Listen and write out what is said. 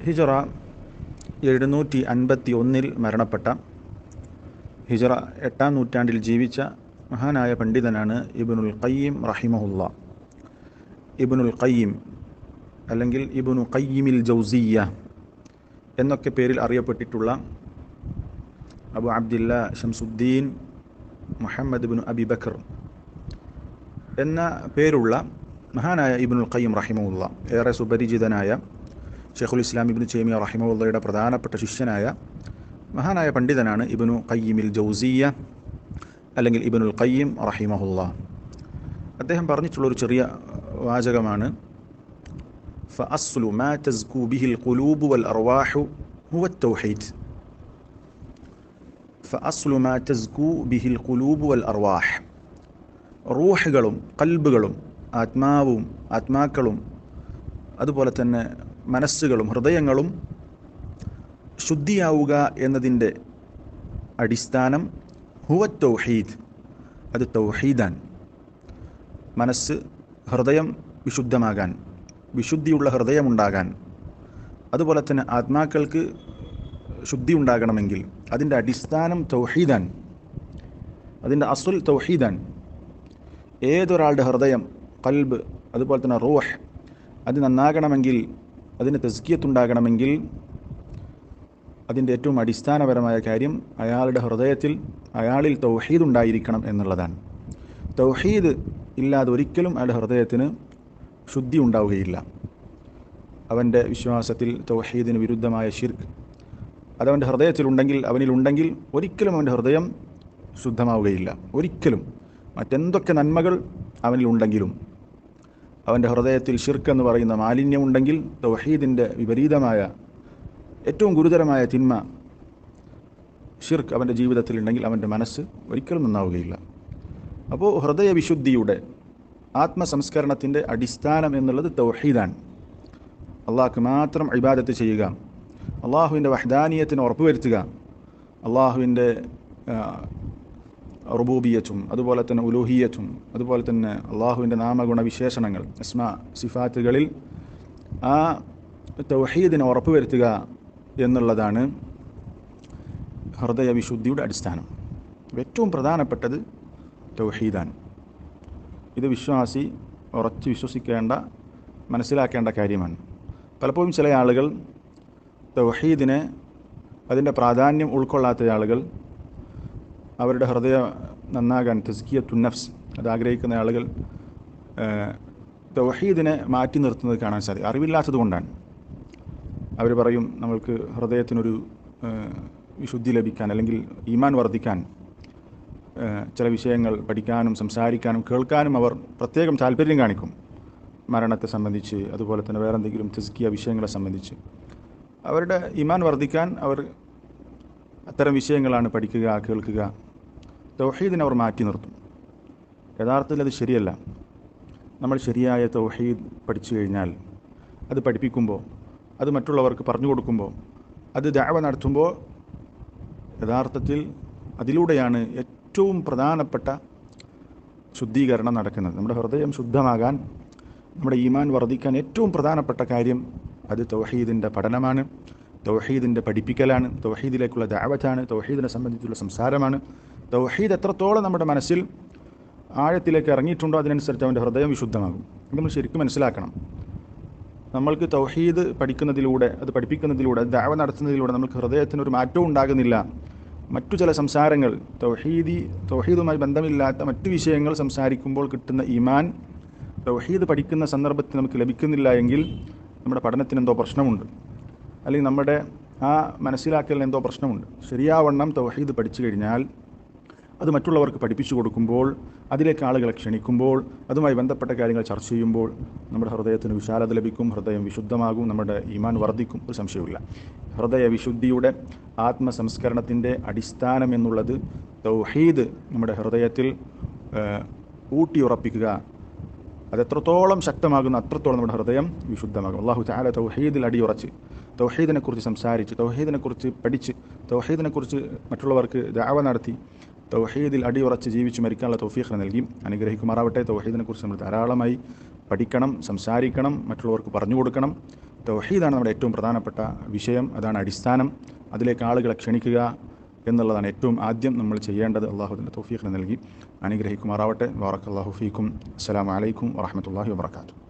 ഹിജറ 751 മരണപ്പെട്ട, ഹിജറ 8-ാം നൂറ്റാണ്ടിൽ ജീവിച്ച മഹാനായ പണ്ഡിതനാണ് ഇബ്നുൽ ഖയ്യിം റഹിമഹുല്ലാ. ഇബ്നുൽ ഖയ്യിം അല്ലെങ്കിൽ ഇബ്നു ഖയ്യിമിൽ ജൗസിയ്യ എന്നൊക്കെ പേരിൽ അറിയപ്പെട്ടിട്ടുള്ള അബു അബ്ദില്ല ശംസുദ്ദീൻ മുഹമ്മദ് ഇബ്നു അബി ബക്കർ എന്ന പേരുള്ള മഹാനായ ഇബ്നുൽ ഖയ്യിം റഹിമഹുല്ലാ, ഏറെ സുപരിചിതനായ ഷെയ്ഖുൽ ഇസ്ലാം ഇബ്നു തൈമിയ്യ റഹിമഹുല്ലയുടെ പ്രധാനപ്പെട്ട ശിഷ്യനായ മഹാനായ പണ്ഡിതനാണ് ഇബ്നു ഖയ്യിമിൽ ജൗസിയ്യ അല്ലെങ്കിൽ ഇബ്നുൽ ഖയ്യിം റഹിമഹുല്ലാ. അദ്ദേഹം പറഞ്ഞിട്ടുള്ളൊരു ചെറിയ വാചകമാണ് ഫഅസ്ലു മാ തസ്കൂ ബിഹിൽ ഖുലൂബു വൽ അർവാഹു ഹുവ തൗഹീദ്. ഫഅസ്ലു മാ തസ്കൂ ബിഹിൽ ഖുലൂബു വൽ അർവാഹ്. റൂഹുകളും ഖൽബുകളും ആത്മാക്കളും അതുപോലെ തന്നെ മനസ്സുകളും ഹൃദയങ്ങളും ശുദ്ധിയാവുക എന്നതിൻ്റെ അടിസ്ഥാനം ഹുവ തൗഹീദ്, അത് തൗഹീദാൻ. മനസ്സ് ഹൃദയം വിശുദ്ധമാകാൻ, വിശുദ്ധിയുള്ള ഹൃദയമുണ്ടാകാൻ, അതുപോലെ തന്നെ ആത്മാക്കൾക്ക് ശുദ്ധി ഉണ്ടാകണമെങ്കിൽ അതിൻ്റെ അടിസ്ഥാനം തൗഹീദാൻ, അതിൻ്റെ അസ്ൽ തൗഹീദാൻ. ഏതൊരാളുടെ ഹൃദയം, ഖൽബ്, അതുപോലെ തന്നെ റൂഹ് അത് നന്നാകണമെങ്കിൽ, അതിന് തസ്കിയത്തുണ്ടാകണമെങ്കിൽ അതിൻ്റെ ഏറ്റവും അടിസ്ഥാനപരമായ കാര്യം അയാളുടെ ഹൃദയത്തിൽ, അയാളിൽ തൗഹീദ് ഉണ്ടായിരിക്കണം എന്നുള്ളതാണ്. തൗഹീദ് ഇല്ലാതെ ഒരിക്കലും അയാളുടെ ഹൃദയത്തിന് ശുദ്ധി ഉണ്ടാവുകയില്ല. അവൻ്റെ വിശ്വാസത്തിൽ തൗഹീദിന് വിരുദ്ധമായ ശിർക്ക് അതവൻ്റെ ഹൃദയത്തിലുണ്ടെങ്കിൽ, അവനിലുണ്ടെങ്കിൽ ഒരിക്കലും അവൻ്റെ ഹൃദയം ശുദ്ധമാവുകയില്ല. ഒരിക്കലും. മറ്റെന്തൊക്കെ നന്മകൾ അവനിലുണ്ടെങ്കിലും അവൻ്റെ ഹൃദയത്തിൽ ശിർക്ക് എന്ന് പറയുന്ന മാലിന്യമുണ്ടെങ്കിൽ, തൗഹീദിൻ്റെ വിപരീതമായ ഏറ്റവും ഗുരുതരമായ തിന്മ ശിർക്ക് അവൻ്റെ ജീവിതത്തിലുണ്ടെങ്കിൽ അവൻ്റെ മനസ്സ് ഒരിക്കലും നന്നാവുകയില്ല. അപ്പോൾ ഹൃദയവിശുദ്ധിയുടെ, ആത്മസംസ്കരണത്തിൻ്റെ അടിസ്ഥാനം എന്നുള്ളത് തൗഹീദാണ്. അള്ളാഹ്ക്ക് മാത്രം ഇബാദത്ത് ചെയ്യുക, അള്ളാഹുവിൻ്റെ വഹ്ദാനിയത്തിന് ഉറപ്പുവരുത്തുക, അള്ളാഹുവിൻ്റെ റുബൂബിയത്തും അതുപോലെ തന്നെ ഉലൂഹിയത്തും അതുപോലെ തന്നെ അള്ളാഹുവിൻ്റെ നാമഗുണവിശേഷണങ്ങൾ, അസ്മാ സിഫാത്തുകളിൽ ആ തൗഹീദിനെ ഉറപ്പുവരുത്തുക എന്നുള്ളതാണ് ഹൃദയവിശുദ്ധിയുടെ അടിസ്ഥാനം. ഏറ്റവും പ്രധാനപ്പെട്ടത് തൗഹീദാണ്. ഇത് വിശ്വാസി ഉറച്ച് വിശ്വസിക്കേണ്ട, മനസ്സിലാക്കേണ്ട കാര്യമാണ്. പലപ്പോഴും ചില ആളുകൾ തൗഹീദിനെ, അതിൻ്റെ പ്രാധാന്യം ഉൾക്കൊള്ളാത്ത ആളുകൾ, അവരുടെ ഹൃദയം നന്നാകാൻ തസ്കിയത്തുൻ നഫ്സ് അത് ആഗ്രഹിക്കുന്ന ആളുകൾ തൗഹീദിനെ മാറ്റി നിർത്തുന്നത് കാണാൻ സാധിക്കും. അറിവില്ലാത്തത് കൊണ്ടാണ്. അവർ പറയും, നമ്മൾക്ക് ഹൃദയത്തിനൊരു വിശുദ്ധി ലഭിക്കാൻ അല്ലെങ്കിൽ ഈമാൻ വർദ്ധിക്കാൻ ചില വിഷയങ്ങൾ പഠിക്കാനും സംസാരിക്കാനും കേൾക്കാനും അവർ പ്രത്യേകം താല്പര്യം കാണിക്കും. മരണത്തെ സംബന്ധിച്ച്, അതുപോലെ തന്നെ വേറെ എന്തെങ്കിലും തസ്കിയ വിഷയങ്ങളെ സംബന്ധിച്ച് അവരുടെ ഈമാൻ വർദ്ധിക്കാൻ അവർ അത്തരം വിഷയങ്ങളാണ് പഠിക്കുക, കേൾക്കുക. തൗഹീദിനെ അവർ മാറ്റി നിർത്തും. യഥാർത്ഥത്തിൽ അത് ശരിയല്ല. നമ്മൾ ശരിയായ തൗഹീദ് പഠിച്ചു കഴിഞ്ഞാൽ, അത് പഠിപ്പിക്കുമ്പോൾ, അത് മറ്റുള്ളവർക്ക് പറഞ്ഞു കൊടുക്കുമ്പോൾ, അത് ദഅവ നടത്തുമ്പോൾ യഥാർത്ഥത്തിൽ അതിലൂടെയാണ് ഏറ്റവും പ്രധാനപ്പെട്ട ശുദ്ധീകരണം നടക്കുന്നത്. നമ്മുടെ ഹൃദയം ശുദ്ധമാകാൻ, നമ്മുടെ ഈമാൻ വർദ്ധിക്കാൻ ഏറ്റവും പ്രധാനപ്പെട്ട കാര്യം അത് തൗഹീദിൻ്റെ പഠനമാണ്, തൗഹീദിൻ്റെ പഠിപ്പിക്കലാണ്, തൗഹീദിലേക്കുള്ള ദഅവത്താണ്, തൗഹീദിനെ സംബന്ധിച്ചുള്ള സംസാരമാണ്. തൗഹീദ് എത്രത്തോളം നമ്മുടെ മനസ്സിൽ ആഴത്തിലേക്ക് ഇറങ്ങിയിട്ടുണ്ടോ അതിനനുസരിച്ച് അവൻ്റെ ഹൃദയം വിശുദ്ധമാകും. ഇത് നമ്മൾ ശരിക്കും മനസ്സിലാക്കണം. നമ്മൾക്ക് തൗഹീദ് പഠിക്കുന്നതിലൂടെ, അത് പഠിപ്പിക്കുന്നതിലൂടെ, അത് ദഅവ നടത്തുന്നതിലൂടെ നമുക്ക് ഹൃദയത്തിനൊരു മാറ്റവും ഉണ്ടാകുന്നില്ല. മറ്റു ചില സംസാരങ്ങൾ, തൗഹീദുമായി ബന്ധമില്ലാത്ത മറ്റു വിഷയങ്ങൾ സംസാരിക്കുമ്പോൾ കിട്ടുന്ന ഈമാൻ തൗഹീദ് പഠിക്കുന്ന സന്ദർഭത്തിൽ നമുക്ക് ലഭിക്കുന്നില്ല എങ്കിൽ നമ്മുടെ പഠനത്തിന് എന്തോ പ്രശ്നമുണ്ട്, അല്ലെങ്കിൽ നമ്മുടെ ആ മനസ്സിലാക്കലിന് എന്തോ പ്രശ്നമുണ്ട്. ശരിയാവണ്ണം തൗഹീദ് പഠിച്ചു കഴിഞ്ഞാൽ അത് മറ്റുള്ളവർക്ക് പഠിപ്പിച്ചു കൊടുക്കുമ്പോൾ, അതിലേക്ക് ആളുകളെ ക്ഷണിക്കുമ്പോൾ, അതുമായി ബന്ധപ്പെട്ട കാര്യങ്ങൾ ചർച്ച ചെയ്യുമ്പോൾ നമ്മുടെ ഹൃദയത്തിന് വിശാലത ലഭിക്കും, ഹൃദയം വിശുദ്ധമാകും, നമ്മുടെ ഈമാൻ വർദ്ധിക്കും. ഒരു സംശയവുമില്ല. ഹൃദയവിശുദ്ധിയുടെ, ആത്മസംസ്കരണത്തിൻ്റെ അടിസ്ഥാനം എന്നുള്ളത് തൗഹീദ് നമ്മുടെ ഹൃദയത്തിൽ ഊട്ടിയുറപ്പിക്കുക. അതെത്രത്തോളം ശക്തമാകുന്ന അത്രത്തോളം നമ്മുടെ ഹൃദയം വിശുദ്ധമാകും. അല്ലാഹു തആല തൗഹീദിൽ അടിയുറച്ച്, തൗഹീദിനെക്കുറിച്ച് സംസാരിച്ച്, തൗഹീദിനെക്കുറിച്ച് പഠിച്ച്, തൗഹീദിനെക്കുറിച്ച് മറ്റുള്ളവർക്ക് ദഅവ നടത്തി, തൗഹീദിൽ അടിയുറച്ച് ജീവിച്ച് മരിക്കാനുള്ള തൗഫീഖ് നൽകി അനുഗ്രഹിക്കുമാറാവട്ടെ. തൗഹീദിനെക്കുറിച്ച് നമ്മൾ ധാരാളമായി പഠിക്കണം, സംസാരിക്കണം, മറ്റുള്ളവർക്ക് പറഞ്ഞു കൊടുക്കണം. തൗഹീദാണ് നമ്മുടെ ഏറ്റവും പ്രധാനപ്പെട്ട വിഷയം, അതാണ് അടിസ്ഥാനം. അതിലേക്ക് ആളുകളെ ക്ഷണിക്കുക എന്നുള്ളതാണ് ഏറ്റവും ആദ്യം നമ്മൾ ചെയ്യേണ്ടത്. അള്ളാഹു അതിൻ്റെ തൗഫീഖിനെ നൽകി അനുഗ്രഹിക്കുമാറാവട്ടെ. ബാറക്കല്ലാഹു ഫീക്കും. അസ്സലാമു അലൈക്കും വറഹ്മത്തുള്ളാഹി വബറകാതുഹു.